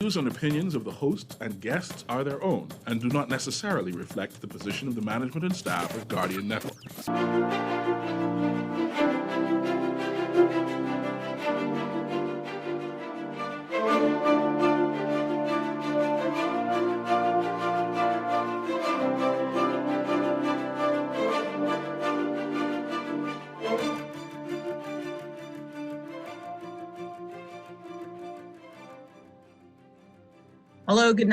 Views and opinions of the hosts and guests are their own and do not necessarily reflect the position of the management and staff of Guardian Network. Hello, good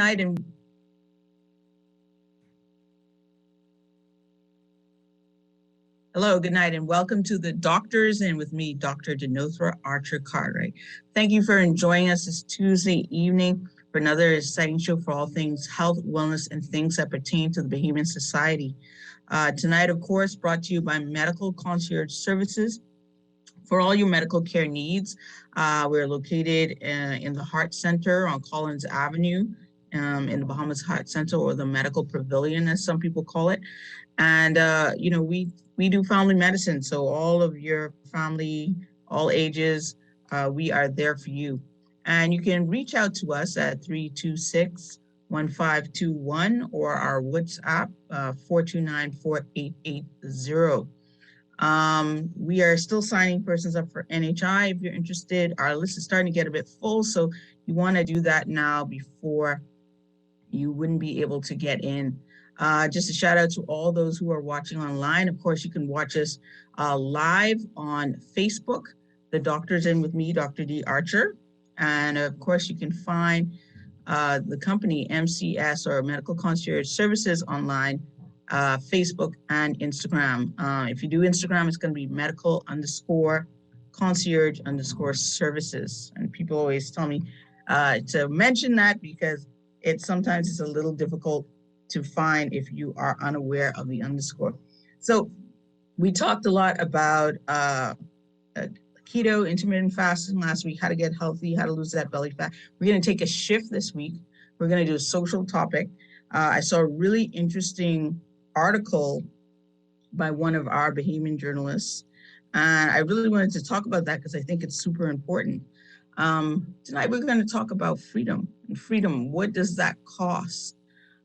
night, and welcome to the Doctors In with me, Dr. Denothra Archer Cartwright. Thank you for joining us this Tuesday evening for another exciting show for all things health, wellness, and things that pertain to the Bahamian Society. Tonight, of course, brought to you by Medical Concierge Services. For all your medical care needs, we're located in the Heart Center on Collins Avenue in the Bahamas Heart Center, or the Medical Pavilion, as some people call it. And, we do family medicine. So all of your family, all ages, we are there for you. And you can reach out to us at 326-1521 or our WhatsApp, 429-4880. We are still signing persons up for NHI. If you're interested, our list is starting to get a bit full, so you want to do that now before you wouldn't be able to get in. Just a shout out to all those who are watching online. Of course, you can watch us live on Facebook, The Doctors In with me, Dr. D. Archer. And of course, you can find the company MCS, or Medical Concierge Services, online, Facebook and Instagram. If you do Instagram, it's going to be medical_concierge_services. And people always tell me to mention that because sometimes it's a little difficult to find if you are unaware of the underscore. So we talked a lot about keto, intermittent fasting last week, how to get healthy, how to lose that belly fat. We're going to take a shift this week. We're going to do a social topic. I saw a really interesting article by one of our Bahamian journalists, and I really wanted to talk about that because I think it's super important. Tonight we're going to talk about freedom. And freedom, what does that cost?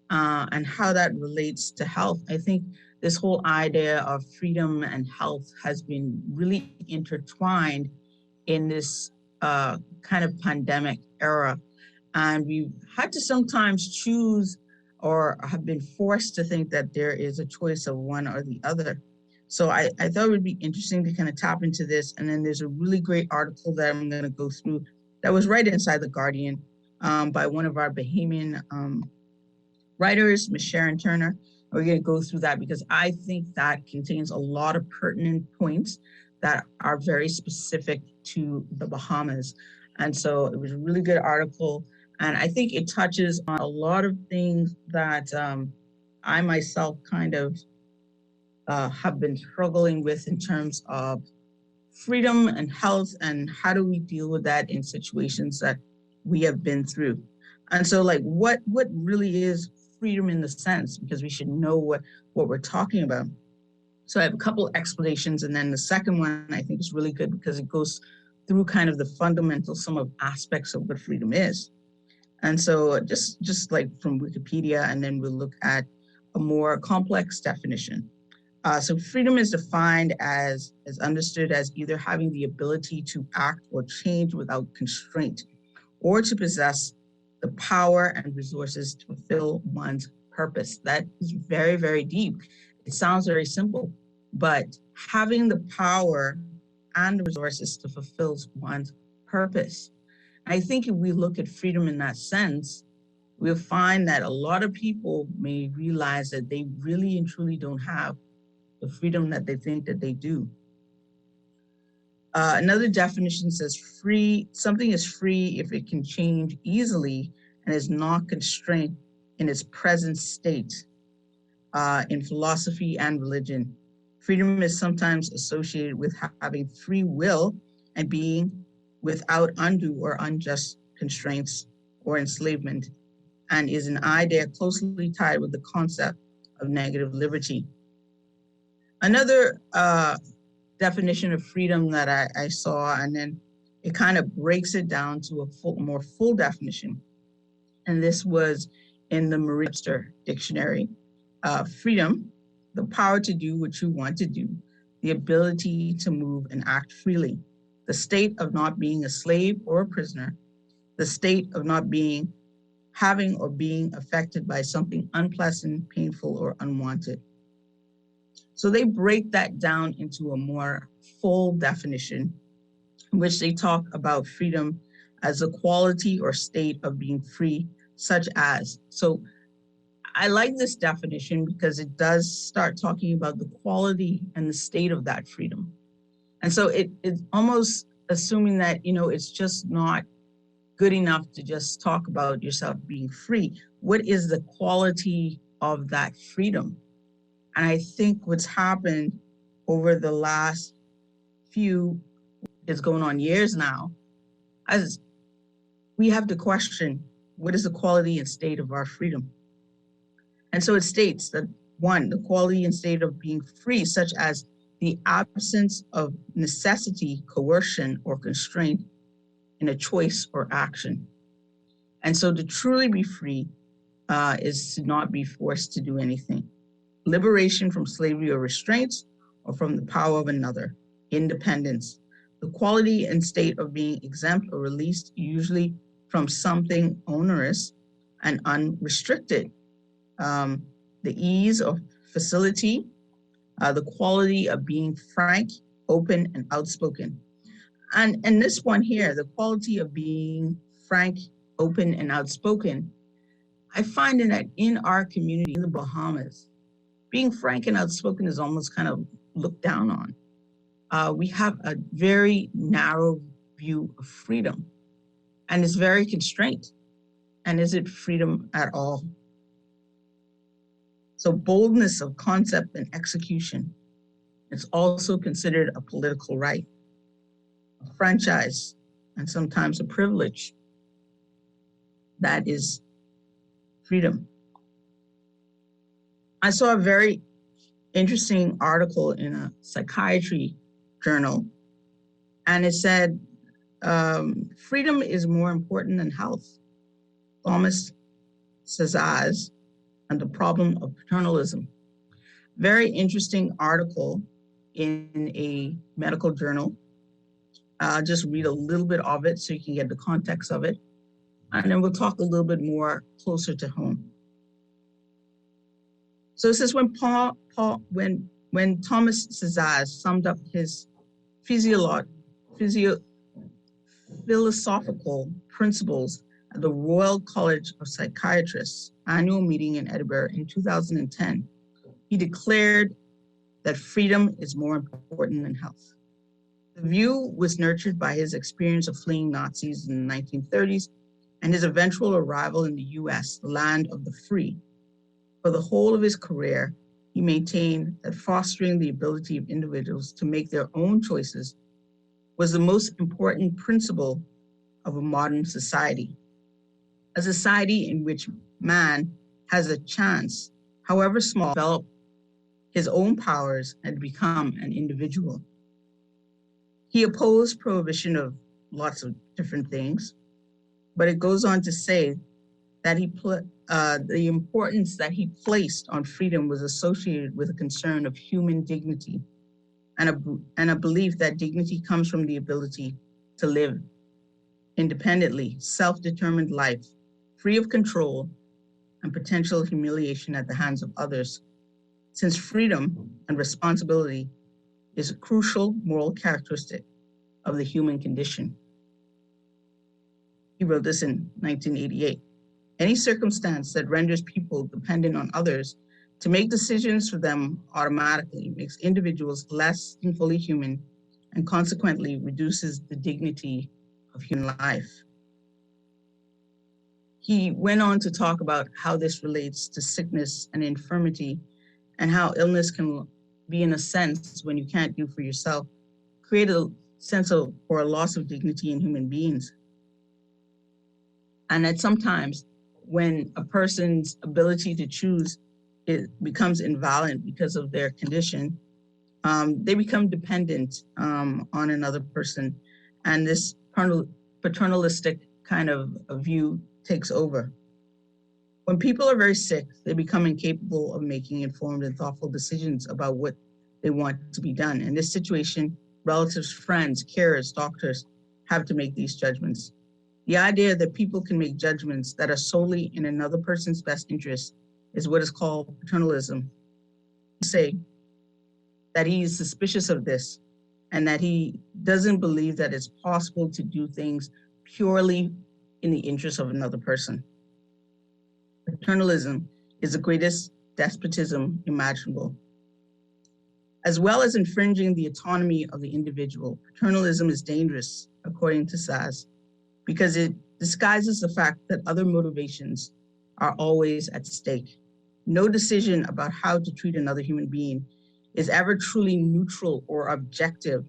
And how that relates to health. I think this whole idea of freedom and health has been really intertwined in this kind of pandemic era. And we've had to sometimes choose, or have been forced to think that there is a choice of one or the other. So I thought it would be interesting to kind of tap into this. And then there's a really great article that I'm going to go through that was right inside The Guardian by one of our Bahamian writers, Ms. Sharon Turner. We're going to go through that because I think that contains a lot of pertinent points that are very specific to the Bahamas. And so it was a really good article. And I think it touches on a lot of things that I myself kind of have been struggling with in terms of freedom and health, and how do we deal with that in situations that we have been through. And so, like, what really is freedom in the sense, because we should know what we're talking about. So I have a couple explanations, and then the second one I think is really good because it goes through kind of the fundamental, some of aspects of what freedom is. And so just like from Wikipedia, and then we'll look at a more complex definition. So freedom is defined as understood as either having the ability to act or change without constraint, or to possess the power and resources to fulfill one's purpose. That is very, very deep. It sounds very simple, but having the power and the resources to fulfill one's purpose. I think if we look at freedom in that sense, we'll find that a lot of people may realize that they really and truly don't have the freedom that they think that they do. Another definition says something is free if it can change easily and is not constrained in its present state. In philosophy and religion, freedom is sometimes associated with having free will and being without undue or unjust constraints or enslavement, and is an idea closely tied with the concept of negative liberty. Another definition of freedom that I saw, and then it kind of breaks it down to a more full definition, and this was in the Merriam-Webster dictionary. Freedom, the power to do what you want to do, the ability to move and act freely, the state of not being a slave or a prisoner, the state of not having or being affected by something unpleasant, painful, or unwanted. So they break that down into a more full definition, in which they talk about freedom as a quality or state of being free, such as. So I like this definition because it does start talking about the quality and the state of that freedom. And so it's almost assuming that, it's just not good enough to just talk about yourself being free. What is the quality of that freedom? And I think what's happened over the last it's going on years now, as we have to question what is the quality and state of our freedom. And so it states that, one, the quality and state of being free, such as the absence of necessity, coercion, or constraint in a choice or action. And so to truly be free is to not be forced to do anything. Liberation from slavery or restraints, or from the power of another. Independence, the quality and state of being exempt or released, usually from something onerous and unrestricted. The ease of facility, the quality of being frank, open, and outspoken. And this one here, the quality of being frank, open, and outspoken, I find that in our community in the Bahamas, being frank and outspoken is almost kind of looked down on. We have a very narrow view of freedom, and it's very constrained. And is it freedom at all? So boldness of concept and execution, it's also considered a political right, a franchise, and sometimes a privilege. That is freedom. I saw a very interesting article in a psychiatry journal, and it said, freedom is more important than health. Thomas Cesaz and the problem of paternalism. Very interesting article in a medical journal. I'll just read a little bit of it so you can get the context of it. And then we'll talk a little bit more closer to home. So it says when Thomas Cesaz summed up his philosophical principles at the Royal College of Psychiatrists annual meeting in Edinburgh in 2010, he declared that freedom is more important than health. The view was nurtured by his experience of fleeing Nazis in the 1930s and his eventual arrival in the US, the land of the free. For the whole of his career, he maintained that fostering the ability of individuals to make their own choices was the most important principle of a modern society. A society in which man has a chance, however small, to develop his own powers and become an individual. He opposed prohibition of lots of different things, but it goes on to say that the importance that he placed on freedom was associated with a concern of human dignity and a belief that dignity comes from the ability to live independently, self-determined life, free of control and potential humiliation at the hands of others, since freedom and responsibility is a crucial moral characteristic of the human condition. He wrote this in 1988. Any circumstance that renders people dependent on others to make decisions for them automatically makes individuals less than fully human and consequently reduces the dignity of human life. He went on to talk about how this relates to sickness and infirmity and how illness can be, in a sense, when you can't do for yourself, create a sense of or a loss of dignity in human beings. And that sometimes when a person's ability to choose it becomes invalid because of their condition, they become dependent on another person. And this paternalistic kind of a view takes over. When people are very sick, they become incapable of making informed and thoughtful decisions about what they want to be done. In this situation, relatives, friends, carers, doctors have to make these judgments. The idea that people can make judgments that are solely in another person's best interest is what is called paternalism. Say that he is suspicious of this and that he doesn't believe that it's possible to do things purely in the interest of another person. Paternalism is the greatest despotism imaginable. As well as infringing the autonomy of the individual, paternalism is dangerous, according to Saz, because it disguises the fact that other motivations are always at stake. No decision about how to treat another human being is ever truly neutral or objective.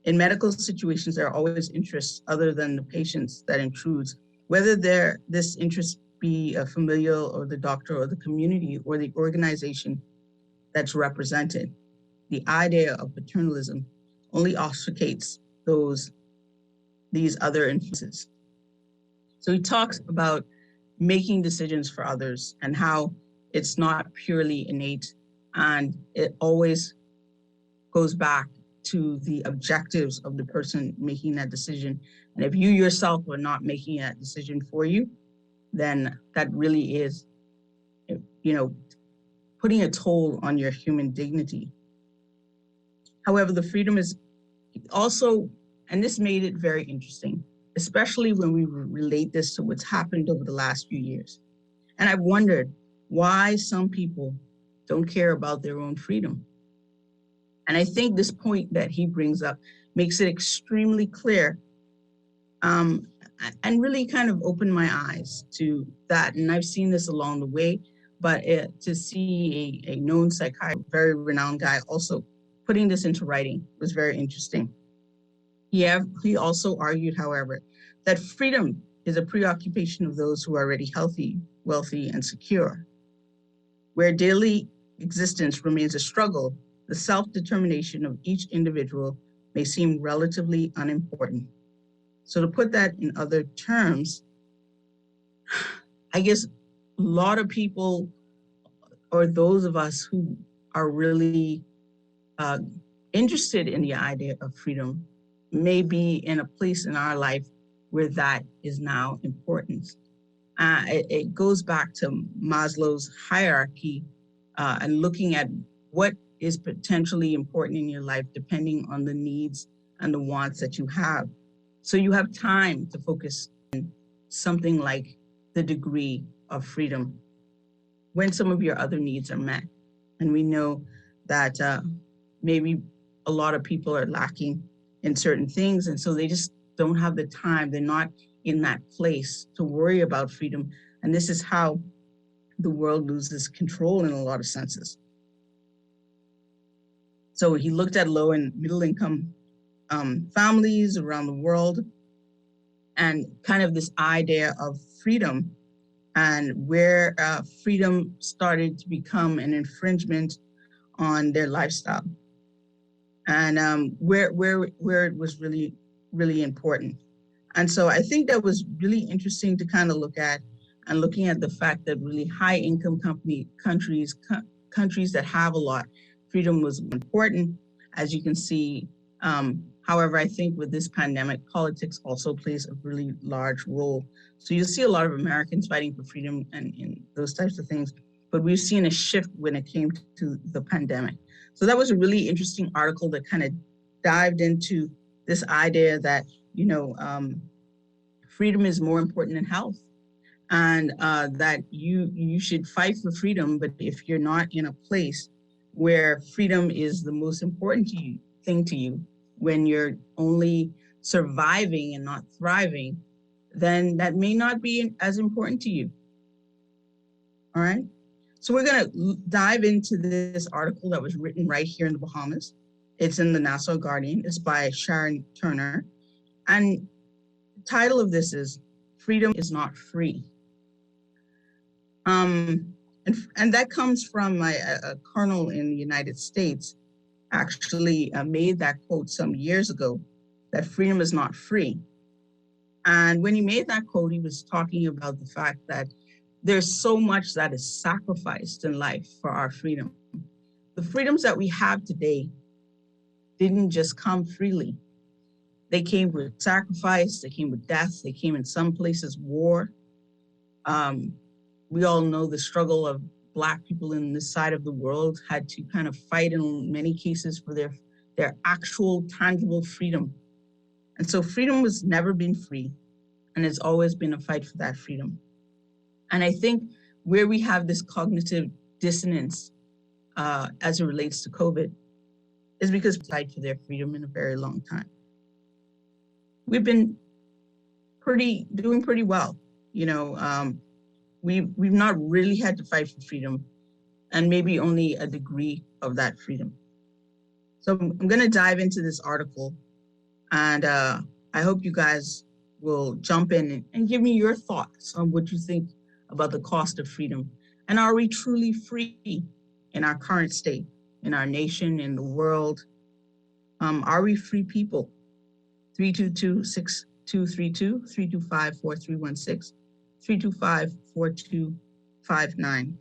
In medical situations, there are always interests other than the patient's that intrudes, whether this interest be a familial or the doctor or the community or the organization that's represented. The idea of paternalism only obfuscates these other influences. So he talks about making decisions for others and how it's not purely innate, and it always goes back to the objectives of the person making that decision. And if you yourself are not making that decision for you, then that really is, putting a toll on your human dignity. However, the freedom is also, and this made it very interesting, especially when we relate this to what's happened over the last few years. And I've wondered why some people don't care about their own freedom. And I think this point that he brings up makes it extremely clear, and really kind of opened my eyes to that. And I've seen this along the way, but to see a known psychiatrist, very renowned guy, also putting this into writing was very interesting. He also argued, however, that freedom is a preoccupation of those who are already healthy, wealthy, and secure. Where daily existence remains a struggle, the self-determination of each individual may seem relatively unimportant. So to put that in other terms, I guess a lot of people, or those of us who are really interested in the idea of freedom, may be in a place in our life where that is now important. It goes back to Maslow's hierarchy and looking at what is potentially important in your life depending on the needs and the wants that you have. So you have time to focus on something like the degree of freedom when some of your other needs are met. And we know that maybe a lot of people are lacking in certain things, and so they just don't have the time. They're not in that place to worry about freedom. And this is how the world loses control in a lot of senses. So he looked at low and middle income families around the world and kind of this idea of freedom, and where freedom started to become an infringement on their lifestyle, and where it was really, really important. And so I think that was really interesting to kind of look at, and looking at the fact that really high income countries that have a lot, freedom was important, as you can see. However, I think with this pandemic, politics also plays a really large role. So you'll see a lot of Americans fighting for freedom and those types of things, but we've seen a shift when it came to the pandemic. So that was a really interesting article that kind of dived into this idea that, freedom is more important than health, and that you should fight for freedom, but if you're not in a place where freedom is the most important thing to you, when you're only surviving and not thriving, then that may not be as important to you. All right. So we're going to dive into this article that was written right here in the Bahamas. It's in the Nassau Guardian. It's by Sharon Turner. And the title of this is Freedom is Not Free. And that comes from a colonel in the United States actually made that quote some years ago, that freedom is not free. And when he made that quote, he was talking about the fact that there's so much that is sacrificed in life for our freedom. The freedoms that we have today didn't just come freely. They came with sacrifice, they came with death, they came in some places war. Um, we all know the struggle of Black people in this side of the world had to kind of fight in many cases for their actual tangible freedom. And so freedom has never been free, and it's always been a fight for that freedom. And I think where we have this cognitive dissonance as it relates to COVID is because we fight for their freedom in a very long time. We've been doing pretty well. You know, we've not really had to fight for freedom, and maybe only a degree of that freedom. So I'm going to dive into this article, and I hope you guys will jump in and give me your thoughts on what you think about the cost of freedom. And are we truly free in our current state, in our nation, in the world? Are we free people? 322-6232, 325-4316, 325-4259.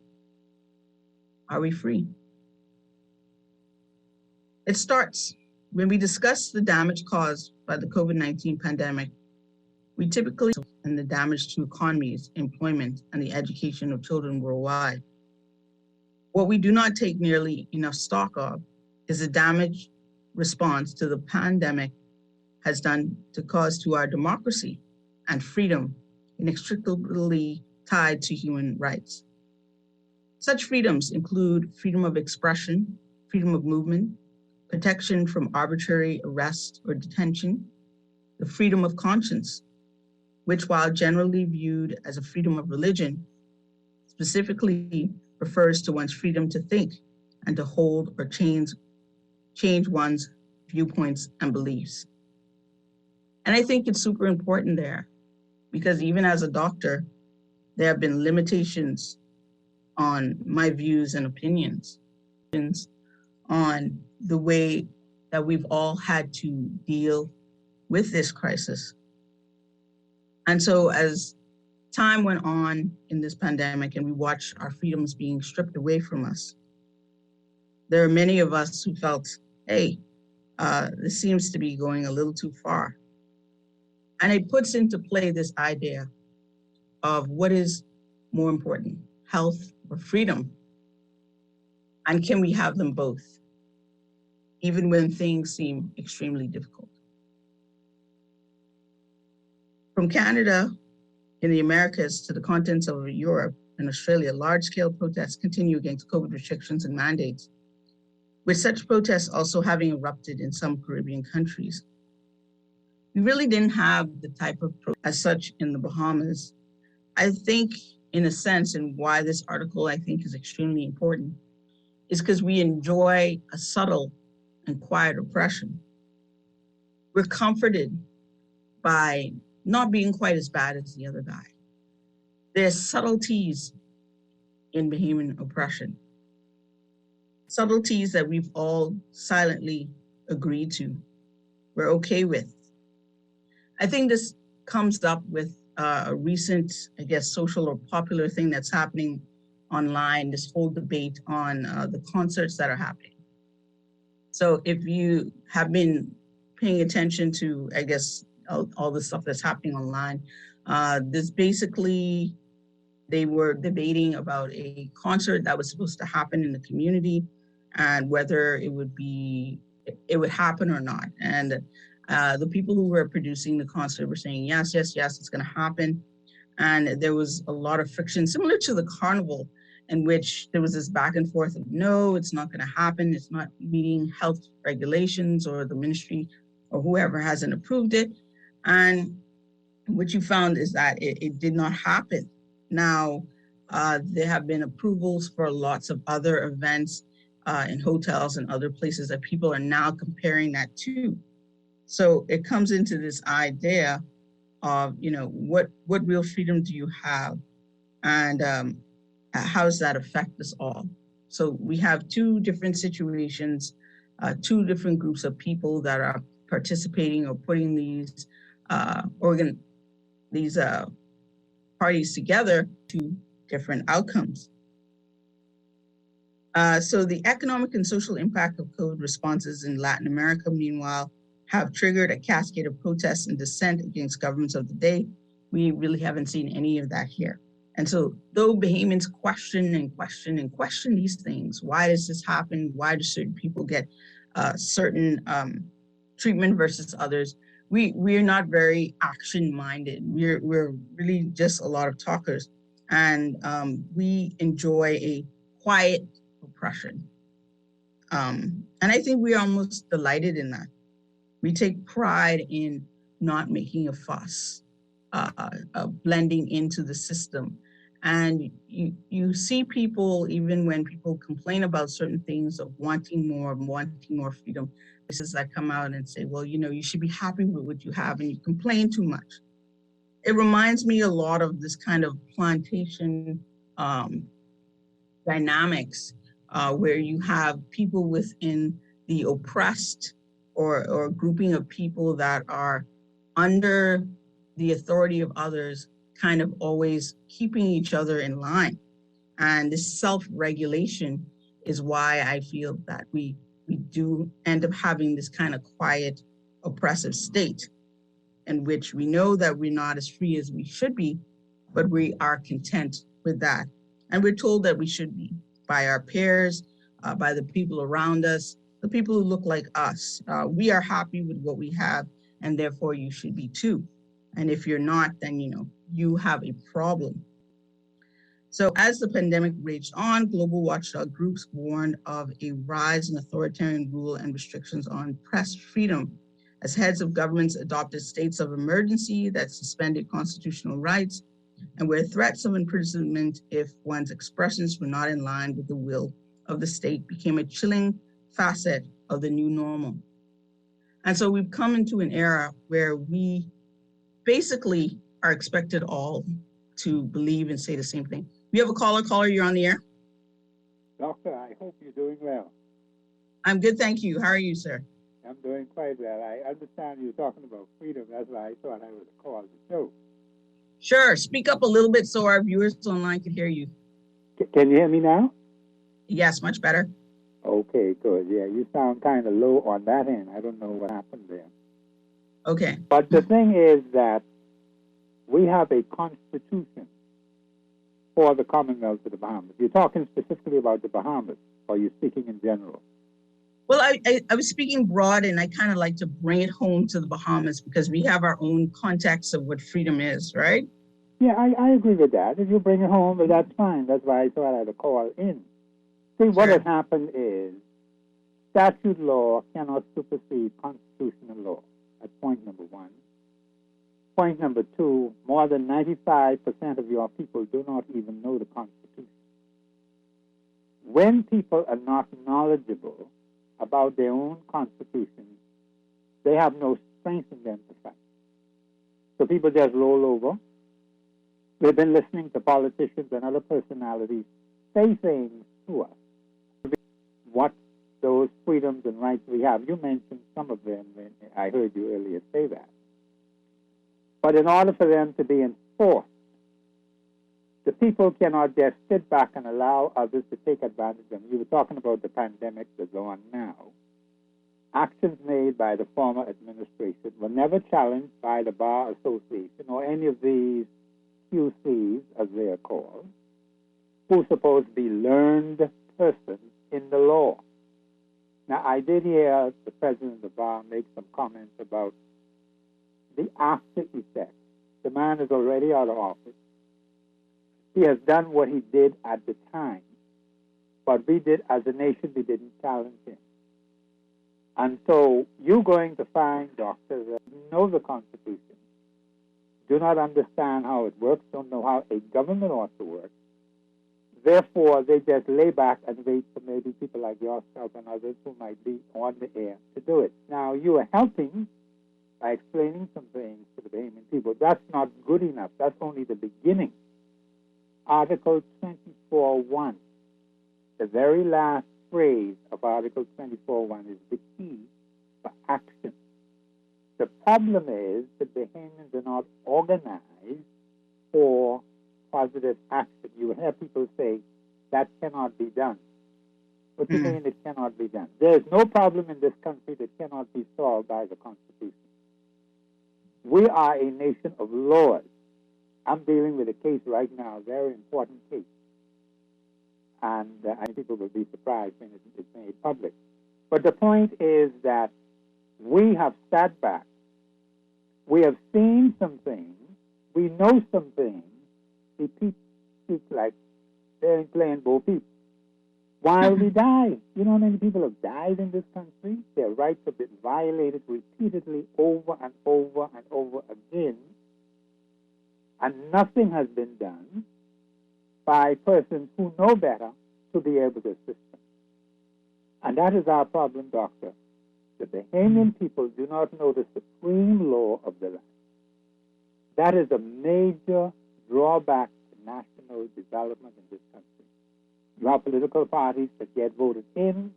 Are we free? It starts when we discuss the damage caused by the COVID-19 pandemic. We typically and the damage to economies, employment, and the education of children worldwide. What we do not take nearly enough stock of is the damage response to the pandemic has done to cause to our democracy and freedom inextricably tied to human rights. Such freedoms include freedom of expression, freedom of movement, protection from arbitrary arrest or detention, the freedom of conscience, which, while generally viewed as a freedom of religion, specifically refers to one's freedom to think and to hold or change one's viewpoints and beliefs. And I think it's super important there, because even as a doctor, there have been limitations on my views and opinions, on the way that we've all had to deal with this crisis. And so as time went on in this pandemic and we watched our freedoms being stripped away from us, there are many of us who felt, hey, this seems to be going a little too far. And it puts into play this idea of what is more important, health or freedom? And can we have them both, even when things seem extremely difficult? From Canada in the Americas to the continents of Europe and Australia, large-scale protests continue against COVID restrictions and mandates, with such protests also having erupted in some Caribbean countries. We really didn't have the type of as such in the Bahamas. I think, in a sense, and why this article I think is extremely important, is because we enjoy a subtle and quiet oppression. We're comforted by not being quite as bad as the other guy. There's subtleties in Bahamian oppression, subtleties that we've all silently agreed to, we're okay with. I think this comes up with a recent, I guess, social or popular thing that's happening online, this whole debate on the concerts that are happening. So if you have been paying attention to, I guess, all the stuff that's happening online, this basically, they were debating about a concert that was supposed to happen in the community and whether it would happen or not. And the people who were producing the concert were saying, yes, it's gonna happen. And there was a lot of friction, similar to the carnival, in which there was this back and forth of, no, it's not gonna happen. It's not meeting health regulations, or the ministry or whoever hasn't approved it. And what you found is that it did not happen. Now, there have been approvals for lots of other events in hotels and other places that people are now comparing that to. So it comes into this idea of, what real freedom do you have, and how does that affect us all? So we have two different situations, two different groups of people that are participating or putting these parties together to different outcomes. So the economic and social impact of COVID responses in Latin America, meanwhile, have triggered a cascade of protests and dissent against governments of the day. We really haven't seen any of that here. And so though Bahamians question and question and question these things, why does this happen? Why do certain people get certain treatment versus others? We're not very action-minded. We're really just a lot of talkers. And we enjoy a quiet oppression. And I think we're almost delighted in that. We take pride in not making a fuss, blending into the system. And you see people, even when people complain about certain things of wanting more freedom, places that come out and say, well, you should be happy with what you have and you complain too much. It reminds me a lot of this kind of plantation dynamics where you have people within the oppressed or grouping of people that are under the authority of others, kind of always keeping each other in line. And this self-regulation is why I feel that we do end up having this kind of quiet, oppressive state in which we know that we're not as free as we should be, but we are content with that. And we're told that we should be by our peers, by the people around us, the people who look like us. We are happy with what we have, and therefore you should be too. And if you're not, then you have a problem. So as the pandemic raged on, global watchdog groups warned of a rise in authoritarian rule and restrictions on press freedom as heads of governments adopted states of emergency that suspended constitutional rights and where threats of imprisonment if one's expressions were not in line with the will of the state became a chilling facet of the new normal. And so we've come into an era where we basically are expected all to believe and say the same thing. We have a caller. Caller, you're on the air. Doctor, I hope you're doing well. I'm good, thank you. How are you, sir? I'm doing quite well. I understand you're talking about freedom. That's why I thought I would call the show. Sure. Speak up a little bit so our viewers online can hear you. Can you hear me now? Yes, much better. Okay, good. Yeah, you sound kind of low on that end. I don't know what happened there. Okay. But the thing is that we have a constitution for the Commonwealth of the Bahamas. You're talking specifically about the Bahamas, or you're speaking in general? Well, I was speaking broad, and I kind of like to bring it home to the Bahamas because we have our own context of what freedom is, right? Yeah, I agree with that. If you bring it home, well, that's fine. That's why I thought I'd call in. See, what has happened is statute law cannot supersede constitutional law. That's point number one. Point number two, more than 95% of your people do not even know the Constitution. When people are not knowledgeable about their own Constitution, they have no strength in them to fight. So people just roll over. We've been listening to politicians and other personalities say things to us. What those freedoms and rights we have. You mentioned some of them, and I heard you earlier say that. But in order for them to be enforced, the people cannot just sit back and allow others to take advantage of them. You were talking about the pandemic that's on now. Actions made by the former administration were never challenged by the Bar Association or any of these QCs, as they are called, who are supposed to be learned persons in the law. Now, I did hear the president of the bar make some comments about the after effect. The man is already out of office. He has done what he did at the time, but we did, as a nation, we didn't challenge him. And so you're going to find doctors that know the Constitution, do not understand how it works, don't know how a government ought to work. Therefore, they just lay back and wait for maybe people like yourself and others who might be on the air to do it. Now, you are helping by explaining some things to the Bahamian people. That's not good enough. That's only the beginning. Article 24.1, the very last phrase of Article 24.1 is the key for action. The problem is that Bahamians are not organized for positive action. You will hear people say, that cannot be done. What do you mean it cannot be done? There is no problem in this country that cannot be solved by the Constitution. We are a nation of laws. I'm dealing with a case right now, a very important case. And I think people will be surprised when it's made public. But the point is that we have sat back. We have seen some things. We know some things. We speak like they're playing Bo Peep. While we die, you know how many people have died in this country? Their rights have been violated repeatedly over and over and over again. And nothing has been done by persons who know better to be able to assist them. And that is our problem, Doctor. The Bahamian people do not know the supreme law of the land. That is a major drawback to national development in this country. You have political parties that get voted in,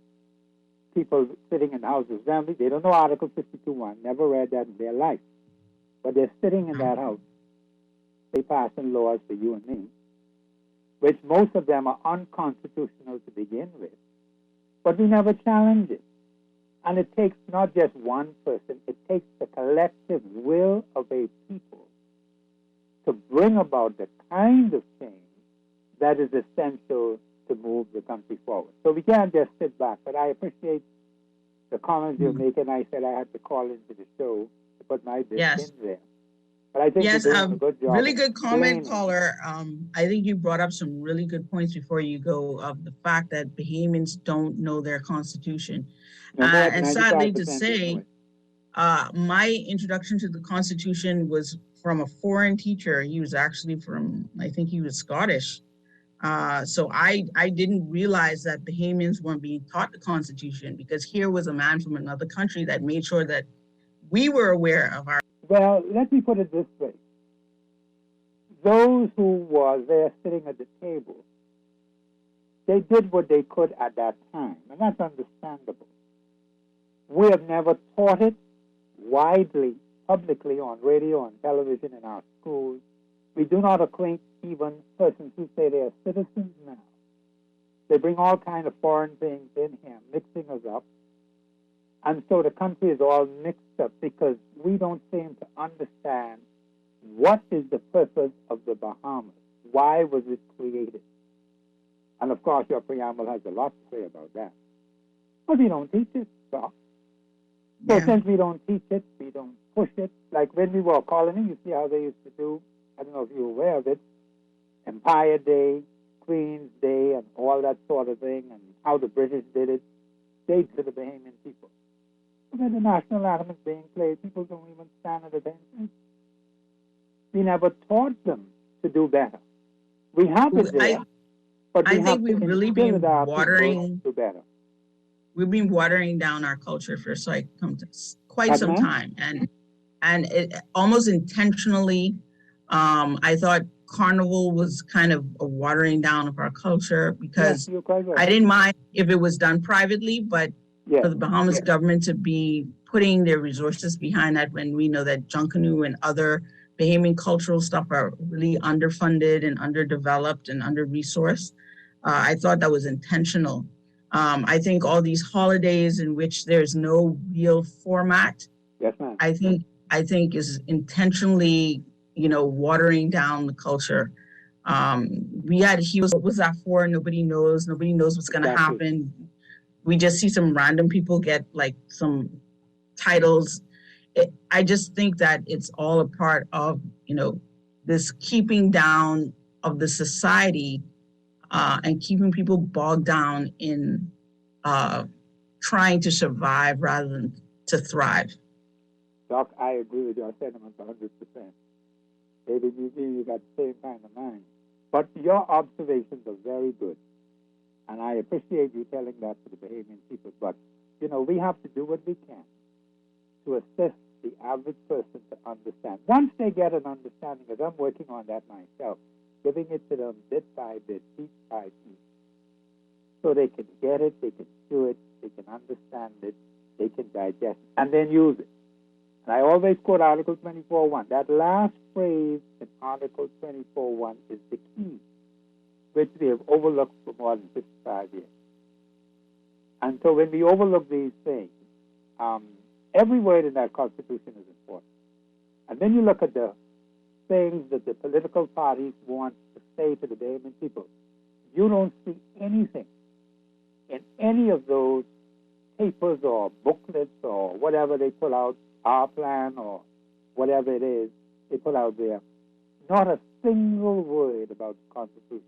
people sitting in the House of Assembly, they don't know Article 52.1, never read that in their life. But they're sitting in that house. They passing laws for you and me, which most of them are unconstitutional to begin with. But we never challenge it. And it takes not just one person, it takes the collective will of a people to bring about the kind of change that is essential to move the country forward. So we can't just sit back. But I appreciate the comments you're making. I said I had to call into the show to put my bit in there. But I think you're doing a good job. Really good comment, caller. I think you brought up some really good points before you go of the fact that Bahamians don't know their constitution. And sadly to say, my introduction to the Constitution was from a foreign teacher. He was actually from, I think he was Scottish. So I didn't realize that Bahamians weren't being taught the Constitution, because here was a man from another country that made sure that we were aware of our... Well, let me put it this way. Those who were there sitting at the table, they did what they could at that time, and that's understandable. We have never taught it widely, publicly, on radio, on television, in our schools. We do not acquaint even persons who say they are citizens now. They bring all kinds of foreign things in here, mixing us up. And so the country is all mixed up because we don't seem to understand what is the purpose of the Bahamas. Why was it created? And of course, your preamble has a lot to say about that. But we don't teach it, Doc. So since we don't teach it, we don't push it. Like when we were a colony, you see how they used to do, I don't know if you're aware of it, Empire Day, Queen's Day, and all that sort of thing, and how the British did it. They did the Bahamian people. When the national anthem is being played, people don't even stand at attention. We never taught them to do better. We have it there, but we have to really been watering do better. We've been watering down our culture for quite some time, and it almost intentionally. I thought Carnival was kind of a watering down of our culture, because I didn't mind if it was done privately, but for the Bahamas government to be putting their resources behind that, when we know that Junkanoo and other Bahamian cultural stuff are really underfunded and underdeveloped and under-resourced, I thought that was intentional. I think all these holidays in which there's no real format, I think is intentionally, watering down the culture. We had what was that for? Nobody knows what's going to happen. We just see some random people get like some titles. I just think that it's all a part of, this keeping down of the society and keeping people bogged down in trying to survive rather than to thrive. Doc, I agree with your sentiments 100%. David, you got the same kind of mind. But your observations are very good. And I appreciate you telling that to the Bahamian people. But, we have to do what we can to assist the average person to understand. Once they get an understanding, because I'm working on that myself, giving it to them bit by bit, piece by piece, so they can get it, they can chew it, they can understand it, they can digest it, and then use it. And I always quote Article 24.1. That last phrase in Article 24.1 is the key, which we have overlooked for more than 55 years. And so when we overlook these things, every word in that Constitution is important. And then you look at the things that the political parties want to say to the Bahamian people. You don't see anything in any of those papers or booklets or whatever they put out, our plan or whatever it is they put out there, not a single word about the Constitution.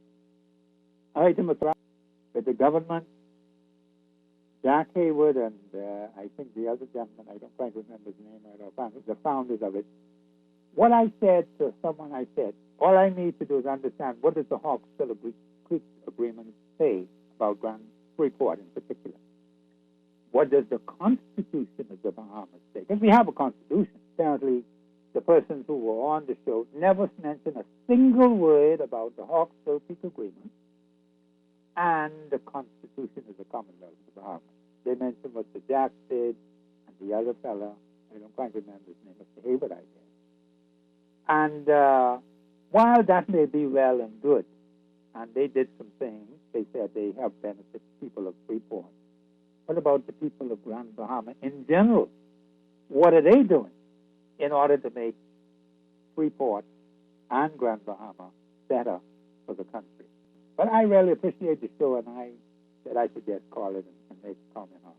I heard with the government, Jack Hayward and I think the other gentleman, I don't quite remember his name right offhand, the founders of it. What I said to someone, I said, all I need to do is understand what does the Hawkesville Creek Agreement say about Grand Freeport in particular. What does the Constitution of the Bahamas say? Because we have a Constitution. Apparently, the persons who were on the show never mentioned a single word about the Hawkesville Creek Agreement and the Constitution of the Commonwealth of the Bahamas. They mentioned what the Jack did and the other fella, I don't quite remember his name, Mr. Hayward, I guess. And while that may be well and good, and they did some things, they said they have benefit people of Freeport. What about the people of Grand Bahama in general? What are they doing in order to make Freeport and Grand Bahama better for the country? But I really appreciate the show, and I said I should just call it and make a comment on it.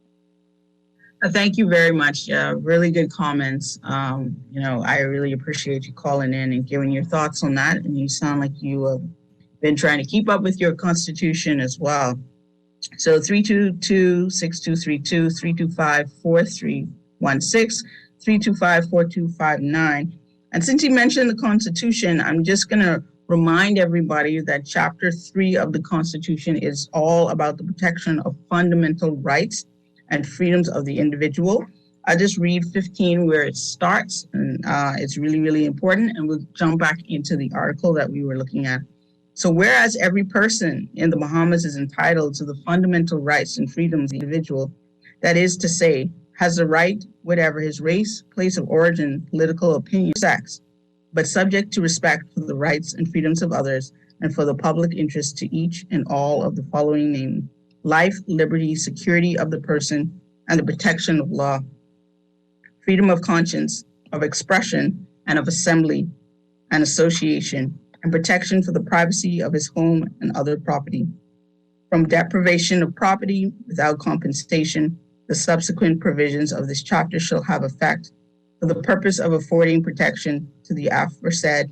Thank you very much. Really good comments. I really appreciate you calling in and giving your thoughts on that. And you sound like you have been trying to keep up with your Constitution as well. So 322-6232, 325-4316, 325-4259. And since you mentioned the Constitution, I'm just going to remind everybody that Chapter 3 of the Constitution is all about the protection of fundamental rights and freedoms of the individual. I just read 15 where it starts, and it's really, really important, and we'll jump back into the article that we were looking at. So whereas every person in the Bahamas is entitled to the fundamental rights and freedoms of the individual, that is to say, has the right, whatever his race, place of origin, political opinion, sex, but subject to respect for the rights and freedoms of others and for the public interest to each and all of the following named: life, liberty, security of the person, and the protection of law, freedom of conscience, of expression, and of assembly and association, and protection for the privacy of his home and other property. From deprivation of property without compensation, the subsequent provisions of this chapter shall have effect for the purpose of affording protection to the aforesaid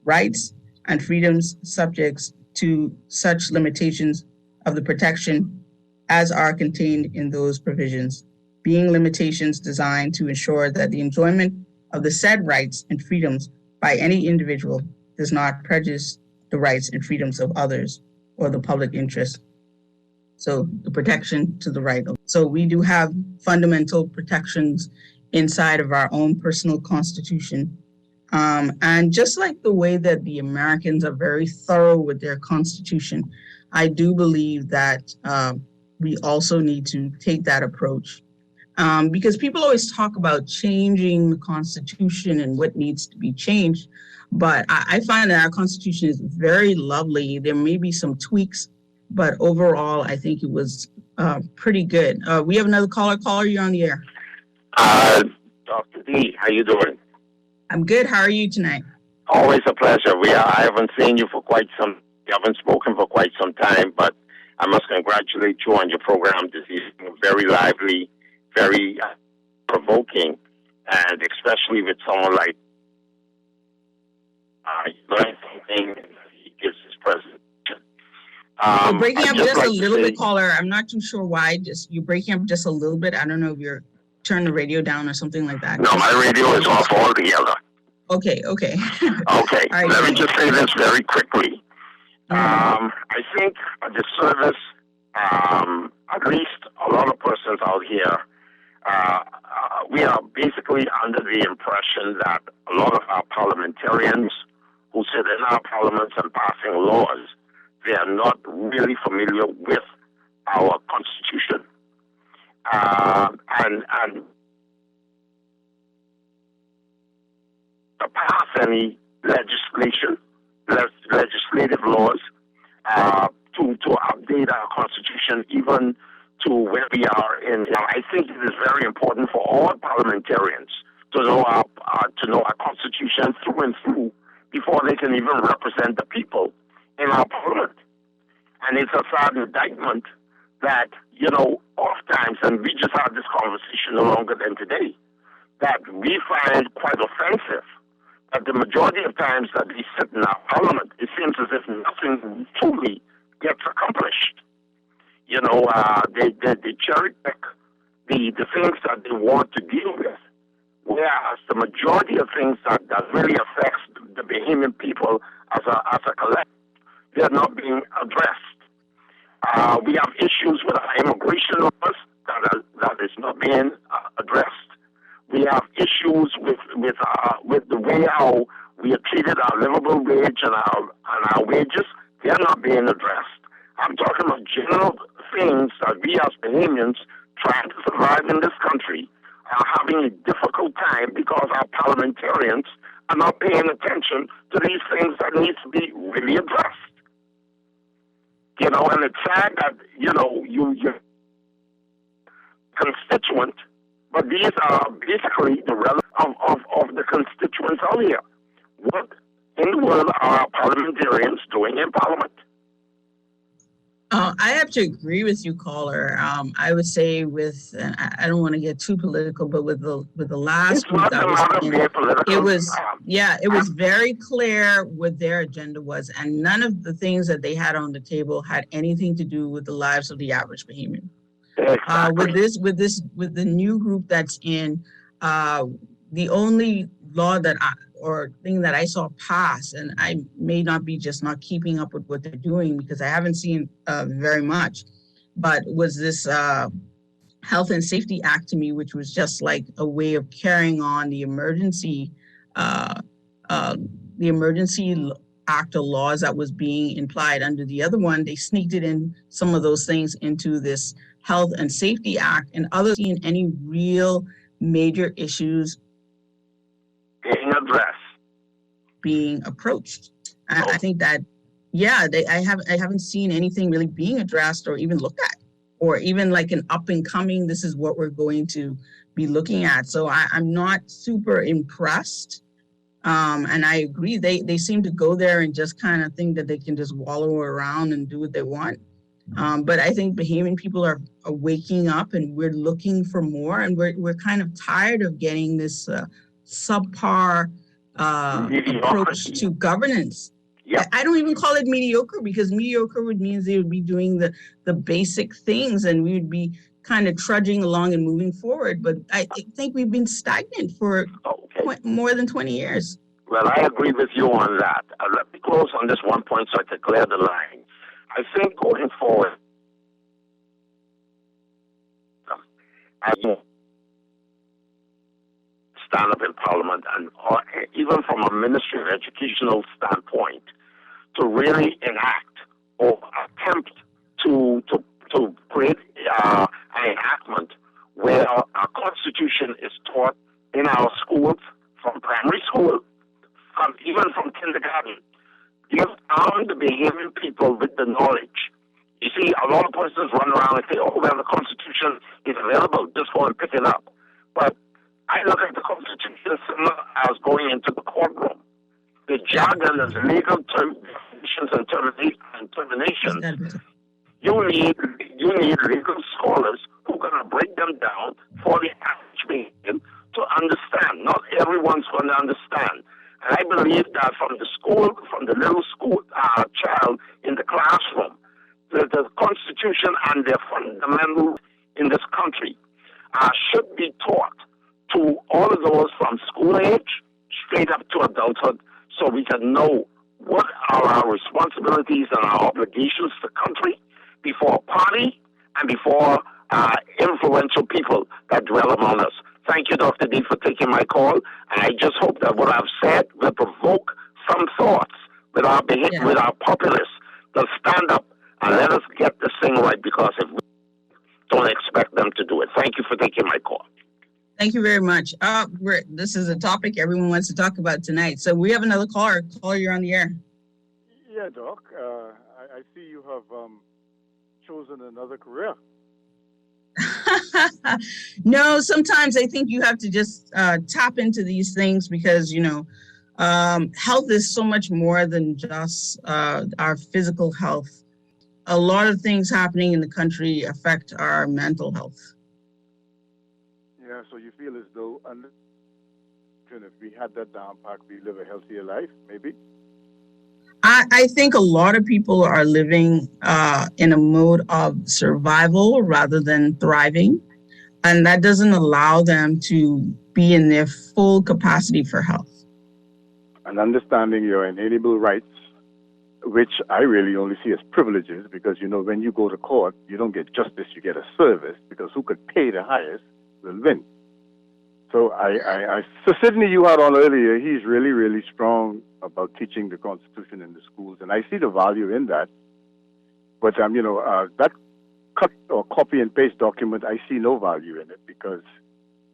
rights and freedoms subjects to such limitations of the protection as are contained in those provisions, being limitations designed to ensure that the enjoyment of the said rights and freedoms by any individual does not prejudice the rights and freedoms of others or the public interest. So the protection to the right. So we do have fundamental protections inside of our own personal constitution. And just like the way that the Americans are very thorough with their constitution, I do believe that we also need to take that approach. Because people always talk about changing the Constitution and what needs to be changed. But I find that our Constitution is very lovely. There may be some tweaks, but overall, I think it was pretty good. We have another caller. Caller, you're on the air. Dr. D, how you doing? I'm good. How are you tonight? Always a pleasure. I haven't seen you for quite some, you haven't spoken for quite some time, but I must congratulate you on your program this evening. Very lively, very provoking, and especially with someone like you learn something, and he gives his presentation. You're breaking up just like a little bit, caller. I'm not too sure why. You're breaking up just a little bit. I don't know if you're turn the radio down or something like that. No, my radio is off altogether. Okay. Okay, Right, let me just say this very quickly. I think the service, at least a lot of persons out here, we are basically under the impression that a lot of our parliamentarians who sit in our parliaments and passing laws, they are not really familiar with our Constitution. And any legislative laws to update our constitution, even to where we are in. I think it is very important for all parliamentarians to know our constitution through and through before they can even represent the people in our parliament. And it's a sad indictment that, oftentimes, and we just had this conversation no longer than today, that we find quite offensive that the majority of times that we sit in our parliament, it seems as if nothing truly gets accomplished. They cherry pick the things that they want to deal with, whereas the majority of things that really affects the Bahamian people as a collective, they're not being addressed. We have issues with our immigration laws that is not being addressed. We have issues with the way how we are treated, our livable wage and our wages. They are not being addressed. I'm talking about general things that we as Bahamians trying to survive in this country are having a difficult time because our parliamentarians are not paying attention to these things that need to be really addressed. And it's sad that, you're constituent, but these are basically the relevance of the constituents out here. What in the world are our parliamentarians doing in Parliament? I have to agree with you, caller. I would say and I don't want to get too political, but with the last group that was in, it was very clear what their agenda was, and none of the things that they had on the table had anything to do with the lives of the average Bahamian. Exactly. With the new group that's in, the only law or thing that I saw pass, and I may not be just not keeping up with what they're doing because I haven't seen very much, but was this Health and Safety Act to me, which was just like a way of carrying on the emergency act of laws that was being implied under the other one. They sneaked it in, some of those things, into this Health and Safety Act, and others seen any real major issues being approached. I think that, I haven't seen anything really being addressed or even looked at, or even like an up and coming, this is what we're going to be looking at. So I'm not super impressed. And I agree, they seem to go there and just kind of think that they can just wallow around and do what they want. But I think Bahamian people are waking up, and we're looking for more, and we're kind of tired of getting this subpar approach to governance. Yep. I don't even call it mediocre, because mediocre means they would be doing the basic things and we would be kind of trudging along and moving forward. But I think we've been stagnant for more than 20 years. Well, I agree with you on that. Let me close on this one point so I can clear the line. I think going forward, stand up in Parliament, and even from a Ministry of Educational standpoint, to really enact or attempt to create an enactment where our Constitution is taught in our schools, from primary school, even from kindergarten. You arm the Bahamian people with the knowledge. You see, a lot of persons run around and say, the Constitution is available, just go and pick it up. But I look at the Constitution similar as going into the courtroom. The jargon is legal definitions and terminations. You need legal scholars who are going to break them down for the average Bahamian to understand. Not everyone's going to understand. And I believe that from the little school child in the classroom, the Constitution and their fundamentals in this country should be taught to all of those from school age straight up to adulthood, so we can know what are our responsibilities and our obligations to the country before party and before influential people that dwell among us. Thank you, Dr. D, for taking my call. And I just hope that what I've said will provoke some thoughts with our populace to stand up and let us get this thing right, because if we don't expect them to do it. Thank you for taking my call. Thank you very much. This is a topic everyone wants to talk about tonight. So we have another caller. Caller, you're on the air. Yeah, Doc. I see you have chosen another career. No, sometimes I think you have to just tap into these things because, health is so much more than just our physical health. A lot of things happening in the country affect our mental health. Yeah, so you feel as though if we had that down pat, we live a healthier life, maybe? I think a lot of people are living in a mode of survival rather than thriving, and that doesn't allow them to be in their full capacity for health. And understanding your inalienable rights, which I really only see as privileges, because, when you go to court, you don't get justice, you get a service, because who could pay the highest will win. So so Sidney, you had on earlier, he's really, really strong about teaching the Constitution in the schools, and I see the value in that. But that cut or copy and paste document, I see no value in it because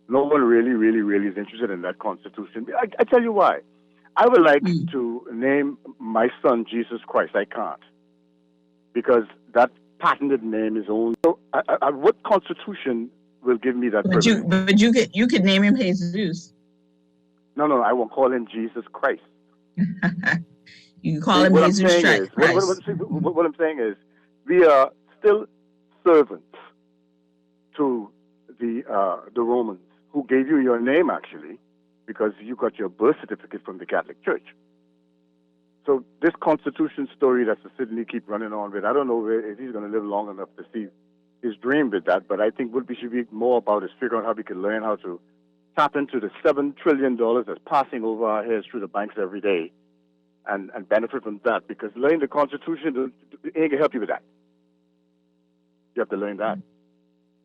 no one really, really, really is interested in that Constitution. I tell you why. I would like to name my son Jesus Christ. I can't because that patented name is only. So, what Constitution will give me that privilege? But you could name him Jesus. No, I won't call him Jesus Christ. You can call him Jesus Christ. What I'm saying is, we are still servants to the Romans, who gave you your name actually, because you got your birth certificate from the Catholic Church. So this Constitution story that Sidney keep running on with, I don't know if he's going to live long enough to see his dream with that, but I think what we should be more about is figuring out how we can learn how to tap into the $7 trillion that's passing over our heads through the banks every day and benefit from that, because learning the Constitution ain't going to help you with that. You have to learn that.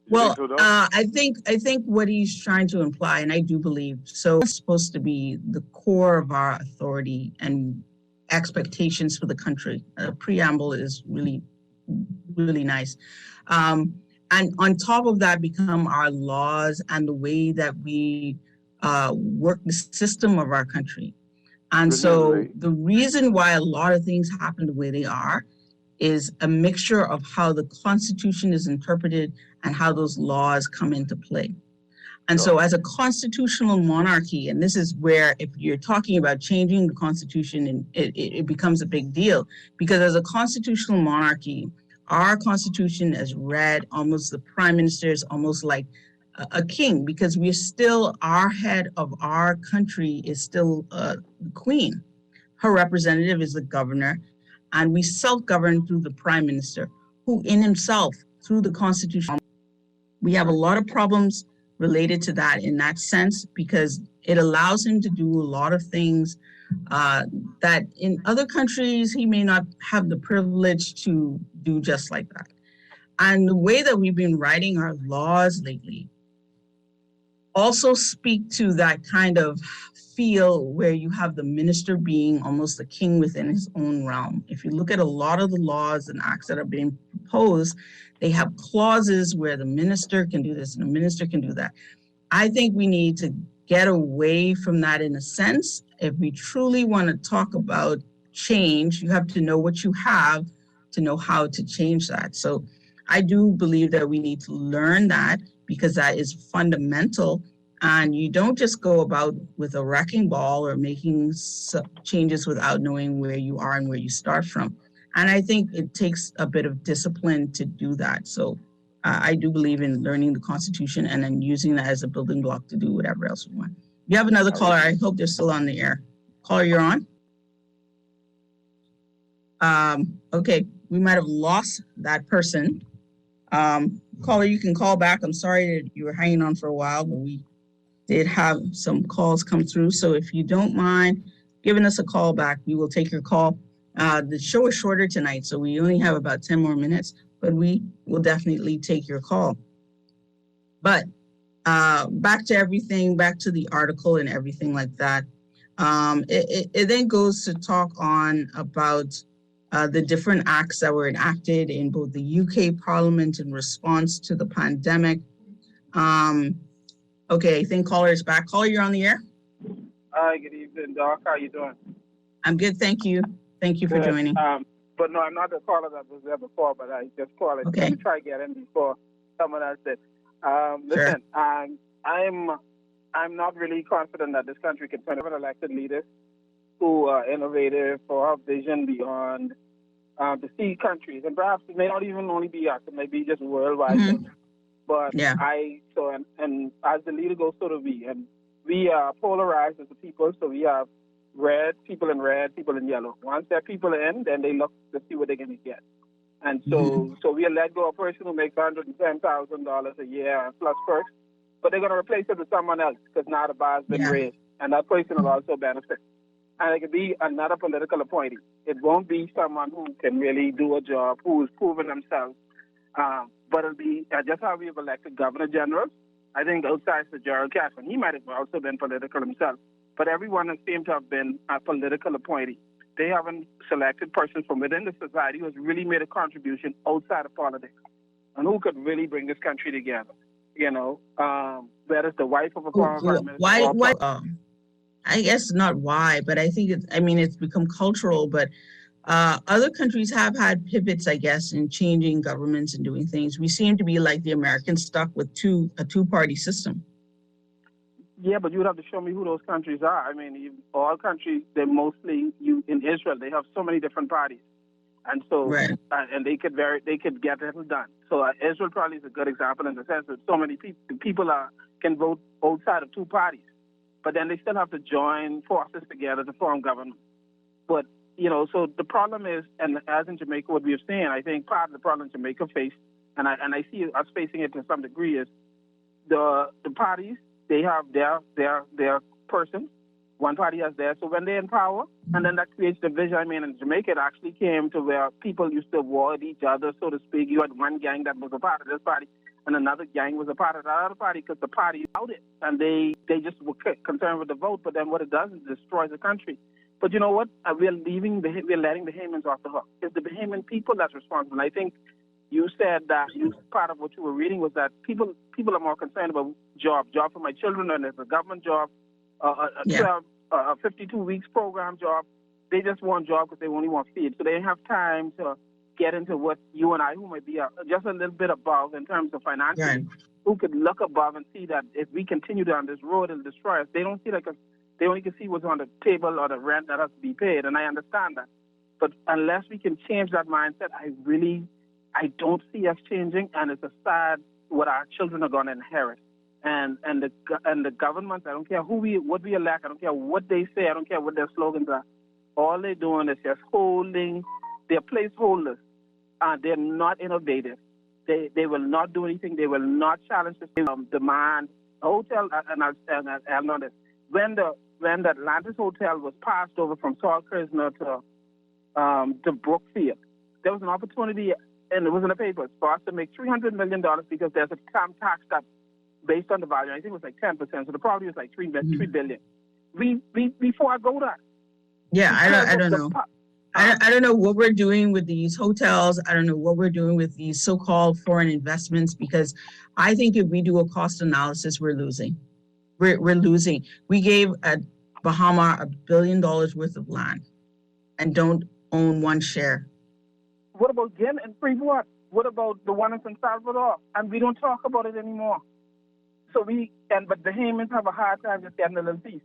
Well, I think what he's trying to imply, and I do believe, so it's supposed to be the core of our authority and expectations for the country. The preamble is really, really nice. And on top of that become our laws and the way that we work the system of our country. And so the reason why a lot of things happen the way they are is a mixture of how the Constitution is interpreted and how those laws come into play. And so as a constitutional monarchy, and this is where if you're talking about changing the Constitution, and it becomes a big deal, because as a constitutional monarchy, our Constitution is read, almost the prime minister is almost like a king, because we're still, our head of our country is still the queen. Her representative is the governor, and we self-govern through the prime minister, who in himself, through the Constitution, we have a lot of problems related to that in that sense, because it allows him to do a lot of things that in other countries he may not have the privilege to do just like that. And the way that we've been writing our laws lately also speak to that kind of feel where you have the minister being almost the king within his own realm. If you look at a lot of the laws and acts that are being proposed, they have clauses where the minister can do this and the minister can do that. I think we need to get away from that in a sense. If we truly want to talk about change, you have to know what you have to know how to change that. So I do believe that we need to learn that, because that is fundamental. And you don't just go about with a wrecking ball or making changes without knowing where you are and where you start from. And I think it takes a bit of discipline to do that. So I do believe in learning the Constitution and then using that as a building block to do whatever else we want. You have another caller. I hope they're still on the air. Caller, you're on. Okay, we might have lost that person. Caller, you can call back. I'm sorry that you were hanging on for a while, but we did have some calls come through. So if you don't mind giving us a call back, we will take your call. The show is shorter tonight, so we only have about 10 more minutes, but we will definitely take your call. But back to everything, back to the article and everything like that. It then goes to talk on about the different acts that were enacted in both the UK Parliament in response to the pandemic. Okay, I think caller is back. Caller, you're on the air. Hi, good evening, Doc. How you doing? I'm good, thank you. Thank you for Good. joining. But no, I'm not the caller that was there before, but I just called. Okay. Let me try to get in before someone else did. Sure. Listen, I'm not really confident that this country can find elected leaders who are innovative or have vision beyond to see countries, and perhaps it may not even only be us; it may be just worldwide. Mhm. But Yeah. and as the leader goes, so do we. And we are polarized as a people, so we have red, people in yellow. Once there are people in, then they look to see what they're going to get. And so we let go of a person who makes $110,000 a year plus perks, but they're going to replace it with someone else because now the bar's been Yeah. raised, and that person will also benefit. And it could be another political appointee. It won't be someone who can really do a job, who has proven themselves. But it'll be just how we have elected governor generals. I think outside Sir Gerald Casson, he might have also been political himself. But everyone has seemed to have been a political appointee. They haven't selected persons from within the society who has really made a contribution outside of politics and who could really bring this country together. You know, whether it's the wife of a former prime minister. Why? I guess not why, but I think it's become cultural, but other countries have had pivots, I guess, in changing governments and doing things. We seem to be like the Americans stuck with a two-party system. Yeah, but you would have to show me who those countries are. I mean, all countries, they're mostly in Israel. They have so many different parties, and so Right. And they could get it done. So Israel probably is a good example in the sense that so many people can vote outside of two parties, but then they still have to join forces together to form government. But so the problem is, and as in Jamaica, what we have seen, I think part of the problem Jamaica faced, and I see us facing it to some degree, is the parties. They have their persons. One party has theirs. So when they're in power, and then that creates division. I mean, in Jamaica, it actually came to where people used to avoid each other, so to speak. You had one gang that was a part of this party, and another gang was a part of that other party because the party allowed it, and they just were concerned with the vote. But then what it does is it destroys the country. But you know what? We're letting Bahamians off the hook. It's the Bahamian people that's responsible. And I think you said that part of what you were reading was that people are more concerned about job for my children, and it's a government job, a 52 weeks program job. They just want job because they only want feed. So they have time to get into what you and I, who might be just a little bit above in terms of financially, Right. who could look above and see that if we continue down this road, it'll destroy us. They don't see they only can see what's on the table or the rent that has to be paid, and I understand that. But unless we can change that mindset, I don't see us changing, and it's a sad what our children are going to inherit. And the government, I don't care what we elect, I don't care what they say, I don't care what their slogans are. All they're doing is just holding their placeholders. They're not innovative. They will not do anything. They will not challenge the demand. A hotel, and I'll know this. When the Atlantis Hotel was passed over from Salt Prisoner to Brookfield, there was an opportunity, and it was in the papers, for us to make $300 million because there's a tax that, based on the value, I think it was like 10%, so the property was like $3 billion. Before I go that. Yeah, I don't know. I don't know what we're doing with these hotels. I don't know what we're doing with these so-called foreign investments, because I think if we do a cost analysis, we're losing. We're losing. We gave Bahama $1 billion worth of land and don't own one share. What about Gin and Freeport? What about the one in San Salvador? And we don't talk about it anymore. So but the Bahamians have a hard time just getting a little piece.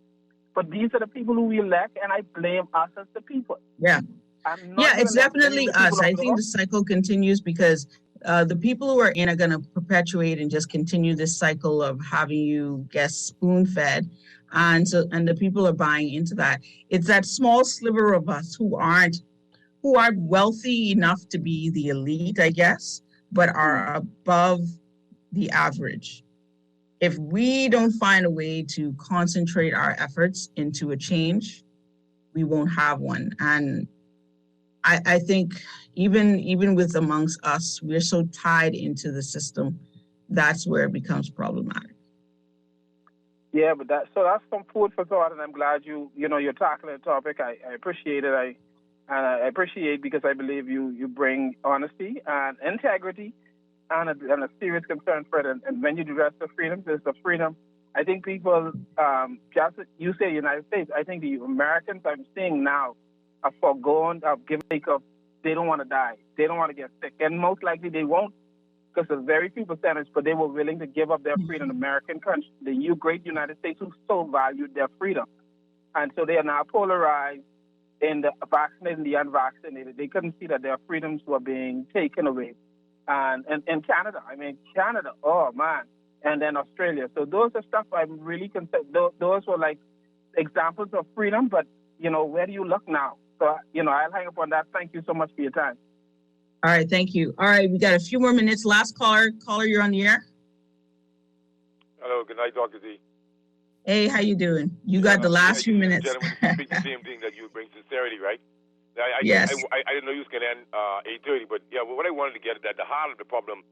But these are the people who we elect, and I blame us as the people. Yeah. It's definitely us. I think the cycle continues because the people who are in are going to perpetuate and just continue this cycle of having you get spoon-fed. And the people are buying into that. It's that small sliver of us who aren't wealthy enough to be the elite, I guess, but are above the average. If we don't find a way to concentrate our efforts into a change, we won't have one. And I think even with amongst us, we're so tied into the system, that's where it becomes problematic. Yeah, but that's some food for thought, and I'm glad you're tackling the topic. I appreciate it. I appreciate because I believe you bring honesty and integrity and a serious concern for it. And when you address the freedom, there's the freedom I think people, just you say United States, I think the Americans I'm seeing now are foregoing of giving because they don't want to die. They don't want to get sick. And most likely they won't because there's very few percentage, but they were willing to give up their freedom. American country, the great United States who so valued their freedom. And so they are now polarized in the vaccinated and the unvaccinated. They couldn't see that their freedoms were being taken away. And Canada, Canada, oh man. And then Australia. So those are stuff I'm really concerned. Those were like examples of freedom, but, where do you look now? So, I'll hang up on that. Thank you so much for your time. All right, thank you. All right, we got a few more minutes. Last caller. Caller, you're on the air. Hello, good night, Dr. D. Hey, how you doing? You got the last few minutes. Gentlemen, speak the same thing that you bring sincerity, right? Yes. I didn't know you was going to end 8:30, but yeah, what I wanted to get at the heart of the problem,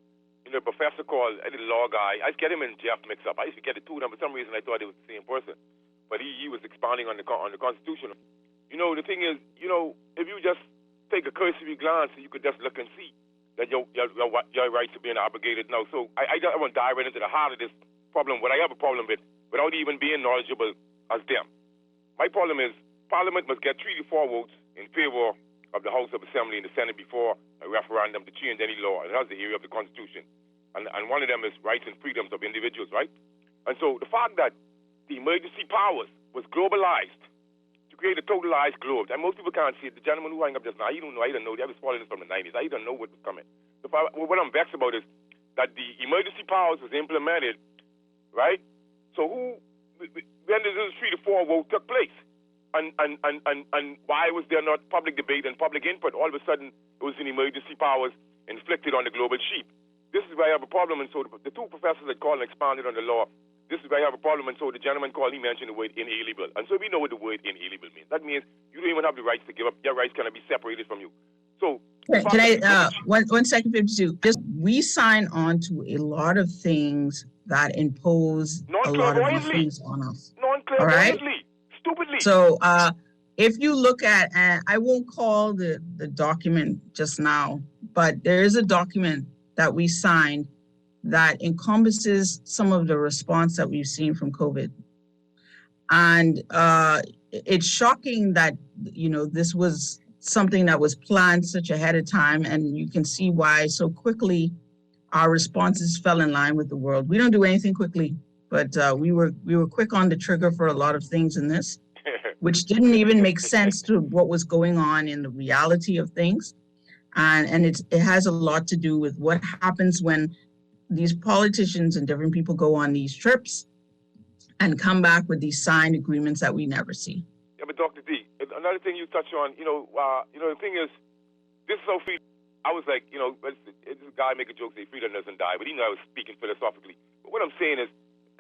a professor called the law guy. I used to get him and Jeff mixed up. I used to get the two of them. For some reason, I thought they was the same person, but he was expounding on the Constitution. The thing is, if you just take a cursory glance, you could just look and see that your rights are being abrogated now. So I want to dive right into the heart of this problem. What I have a problem with, without even being knowledgeable as them. My problem is Parliament must get 3 to 4 votes in favor of the House of Assembly and the Senate before a referendum to change any law. And that's the area of the Constitution. And one of them is rights and freedoms of individuals, right? And so the fact that the emergency powers was globalized to create a totalized globe, and most people can't see it. The gentleman who hung up just now, I don't know. I was following this from the 90s. I don't know what was coming. So what I'm vexed about is that the emergency powers was implemented, right? So when this 3 to 4 vote took place? And why was there not public debate and public input? All of a sudden, it was an emergency powers inflicted on the global sheep. This is where I have a problem, and so the two professors that called and expounded on the law, this is where I have a problem, and so the gentleman called, he mentioned the word inalienable. And so we know what the word inalienable means. That means you don't even have the rights to give up. Your rights cannot be separated from you. So can I, 1 second, 52. We sign on to a lot of things that impose a lot of these things on us. All right? Stupidly. So if you look at, and I won't call the document just now, but there is a document that we signed that encompasses some of the response that we've seen from COVID. And it's shocking that, this was something that was planned such ahead of time, and you can see why so quickly our responses fell in line with the world. We don't do anything quickly, but we were quick on the trigger for a lot of things in this, which didn't even make sense to what was going on in the reality of things. And it has a lot to do with what happens when these politicians and different people go on these trips and come back with these signed agreements that we never see. Yeah, but Dr. D, another thing you touch on, the thing is, this is so free. I was like, this guy make a joke, say freedom doesn't die, but I was speaking philosophically. But what I'm saying is,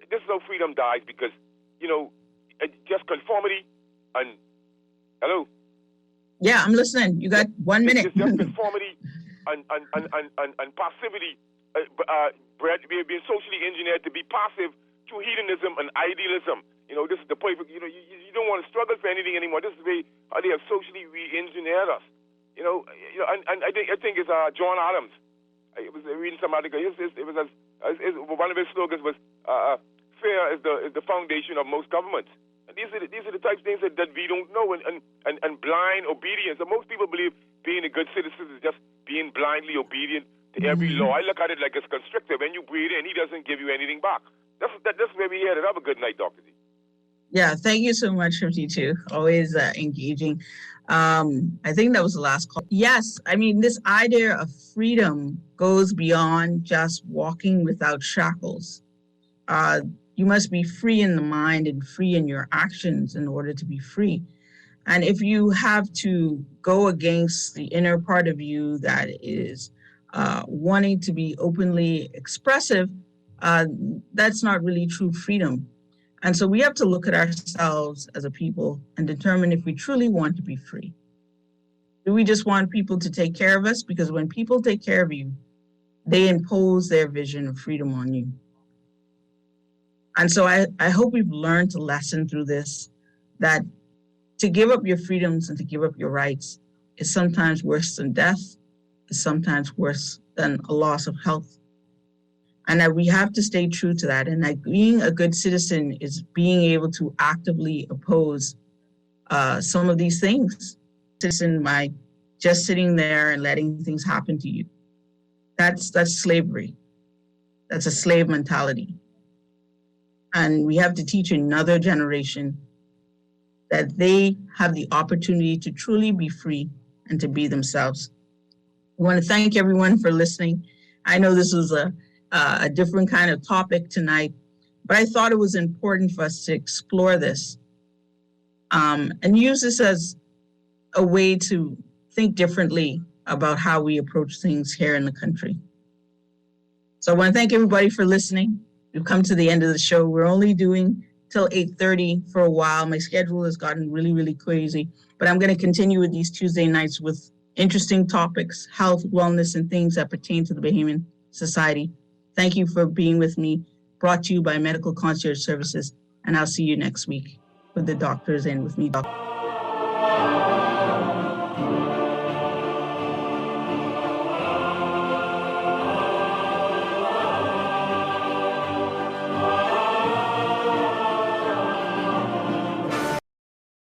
this is how freedom dies because, just conformity and, hello? Yeah, I'm listening. You got 1 minute. It's just conformity and passivity, being socially engineered to be passive through hedonism and idealism. This is the perfect, you don't want to struggle for anything anymore. This is the way how they have socially re-engineered us. And I think it's John Adams. I was reading some article. It was one of his slogans was fear is the foundation of most governments. And these are the types of things that we don't know and blind obedience. And most people believe being a good citizen is just being blindly obedient to every law. I look at it like it's constrictive. When you breathe in, he doesn't give you anything back. That's where we headed. Have a good night, Dr. D. Yeah, thank you so much, 52. Always engaging. I think that was the last call. Yes, this idea of freedom goes beyond just walking without shackles. You must be free in the mind and free in your actions in order to be free. And if you have to go against the inner part of you that is wanting to be openly expressive, that's not really true freedom. And so we have to look at ourselves as a people and determine if we truly want to be free. Do we just want people to take care of us? Because when people take care of you, they impose their vision of freedom on you. And so I hope we've learned a lesson through this, that to give up your freedoms and to give up your rights is sometimes worse than death, is sometimes worse than a loss of health. And that we have to stay true to that. And that being a good citizen is being able to actively oppose some of these things. Citizen by just sitting there and letting things happen to you. That's slavery. That's a slave mentality. And we have to teach another generation that they have the opportunity to truly be free and to be themselves. I want to thank everyone for listening. I know this was a different kind of topic tonight, but I thought it was important for us to explore this and use this as a way to think differently about how we approach things here in the country. So I want to thank everybody for listening. We've come to the end of the show. We're only doing till 8:30 for a while. My schedule has gotten really, really crazy, but I'm going to continue with these Tuesday nights with interesting topics, health, wellness, and things that pertain to the Bahamian society. Thank you for being with me, brought to you by Medical Concierge Services, and I'll see you next week with the doctors and with me, Dr.